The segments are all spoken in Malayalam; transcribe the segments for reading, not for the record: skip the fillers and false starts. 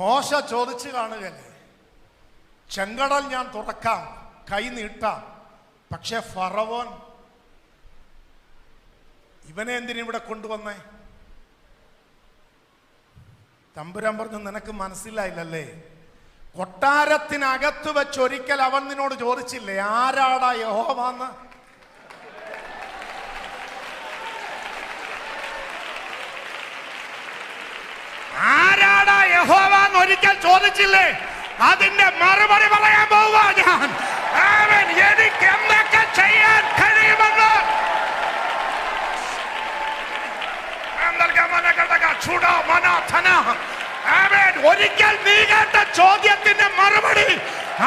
മോശ ചോദിച്ചു കാണുകയല്ലേ, ചെങ്കടൽ ഞാൻ തുറക്കാം, കൈ നീട്ടാം, പക്ഷെ ഫറവോൻ ഇവനെ എന്തിനിവിടെ കൊണ്ടുവന്നേ? തമ്പുരാൻ പറഞ്ഞു, നിനക്ക് മനസ്സിലായില്ലല്ലേ? കൊട്ടാരത്തിനകത്ത് വെച്ചൊരിക്കൽ അവൻ നിന്നോട് ചോദിച്ചില്ലേ, ആരാടാ യഹോവാന്ന്? ആരാടാ യഹോവാന്ന് ഒരിക്കൽ ചോദിച്ചില്ലേ? അതിന്റെ മറുപടി പറയാൻ പോവാ ഞാൻ. എനിക്ക് എന്തൊക്കെ ചെയ്യാൻ കഴിയുമെന്ന് ഒരിക്കൽ നീ കേട്ട ചോദ്യത്തിന്റെ മറുപടി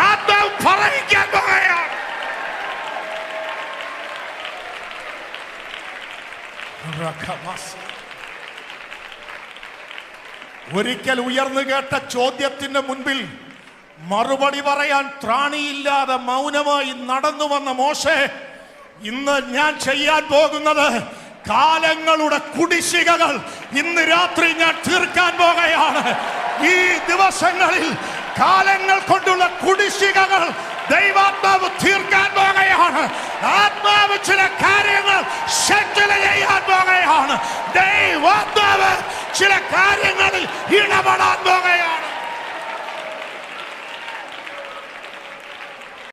ആത്മാവ് പറയിക്കാൻ പോകുകയാണ്. ഒരിക്കൽ ഉയർന്നു കേട്ട ചോദ്യത്തിന്റെ മുൻപിൽ മറുപടി പറയാൻ ത്രാണിയില്ലാതെ മൗനമായി നടന്നു വന്ന മോശെ, ഇന്ന് ഞാൻ ചെയ്യാൻ പോകുന്നത് കാലങ്ങളുടെ കുടിശ്ശികകൾ ഇന്ന് രാത്രി ഞാൻ തീർക്കാൻ പോകുകയാണ്. ഈ ദിവസങ്ങളിൽ കാലങ്ങൾ കൊണ്ടുള്ള കുടിശ്ശികകൾ ദൈവാത്മാവ് തീർക്കാൻ പോകുകയാണ്. ആത്മാവ് ചില കാര്യങ്ങൾ സെറ്റിൽ ചെയ്യാൻ പോകുകയാണ്. ദൈവാത്മാവ് ചില കാര്യങ്ങളിൽ ഇടപെടാൻ പോകുകയാണ്.